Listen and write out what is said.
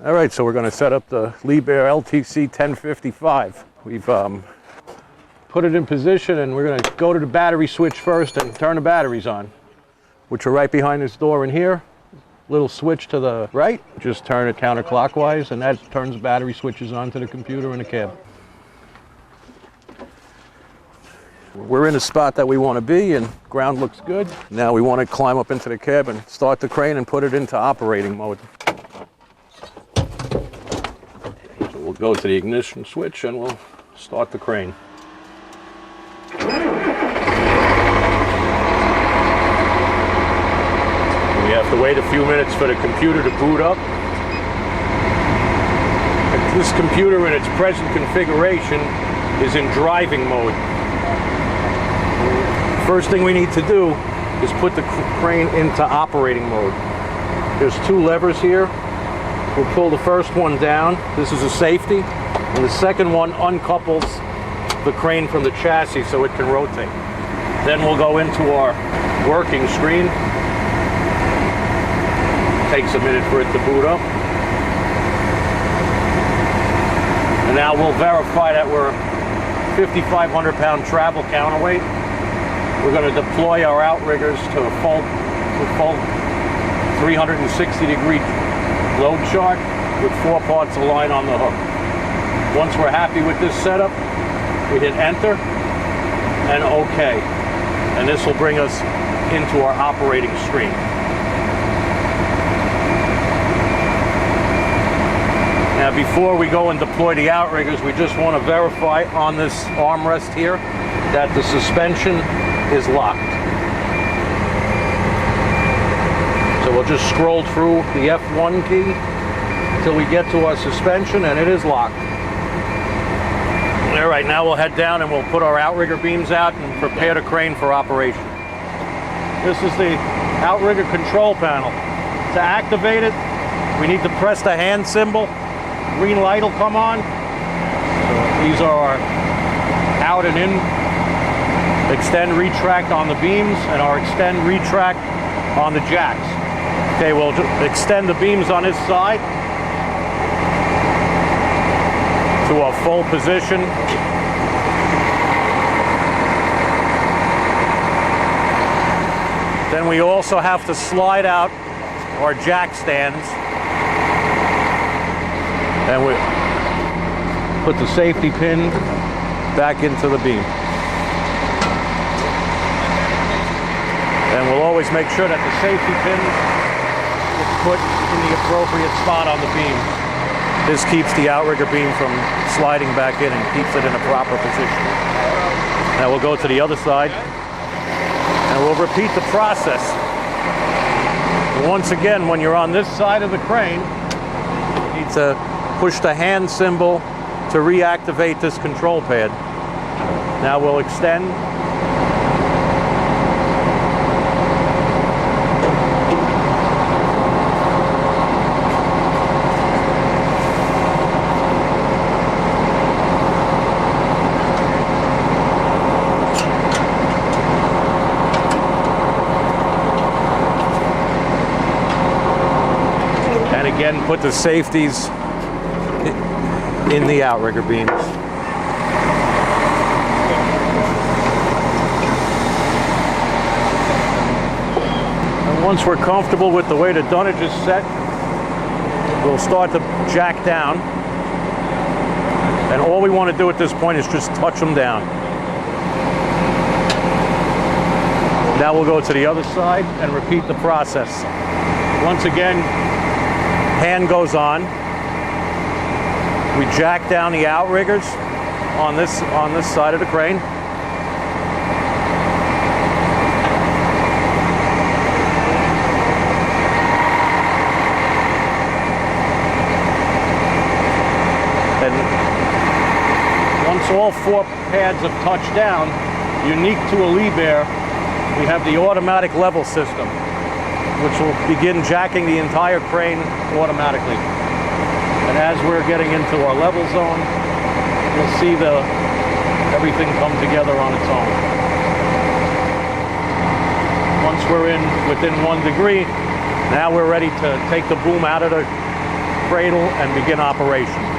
All right, so we're going to set up the Liebherr LTC 1055. We've put it in position, and we're going to go to the battery switch first and turn the batteries on, which are right behind this door in here. Little switch to the right, just turn it counterclockwise, and that turns battery switches onto the computer in the cab. We're in the spot that we want to be, and ground looks good. Now we want to climb up into the cab and start the crane and put it into operating mode. So we'll go to the ignition switch and we'll start the crane. We have to wait a few minutes for the computer to boot up. This computer in its present configuration is in driving mode. First thing we need to do is put the crane into operating mode. There's two levers here. We'll pull the first one down. This is a safety. And the second one uncouples the crane from the chassis so it can rotate. Then we'll go into our working screen. Takes a minute for it to boot up. And now we'll verify that we're 5,500 pound travel counterweight. We're going to deploy our outriggers to a full 360 degree load chart with 4 parts of line on the hook. Once we're happy with this setup, we hit enter and OK. And this will bring us into our operating screen. Now before we go and deploy the outriggers, we just want to verify on this armrest here that the suspension is locked. So we'll just scroll through the F1 key until we get to our suspension, and it is locked. All right, now we'll head down and we'll put our outrigger beams out and prepare the crane for operation. This is the outrigger control panel. To activate it, we need to press the hand symbol. Green light will come on. So these are our out and in. Extend, retract on the beams, and our extend, retract on the jacks. Okay, we'll extend the beams on this side to a full position. Then we also have to slide out our jack stands, and we put the safety pin back into the beam. And we'll always make sure that the safety pin is put in the appropriate spot on the beam. This keeps the outrigger beam from sliding back in and keeps it in a proper position. Now we'll go to the other side and we'll repeat the process. And once again, when you're on this side of the crane, you need to push the hand symbol to reactivate this control pad. Now we'll extend. And again, put the safeties in the outrigger beams. And once we're comfortable with the way the dunnage is set, we'll start to jack down. And all we want to do at this point is just touch them down. Now we'll go to the other side and repeat the process. Once again, hand goes on. We jack down the outriggers on this side of the crane. And once all 4 pads have touched down, unique to a Liebherr, we have the automatic level system, which will begin jacking the entire crane automatically. And as we're getting into our level zone, you'll see everything come together on its own. Once we're within 1 degree, now we're ready to take the boom out of the cradle and begin operation.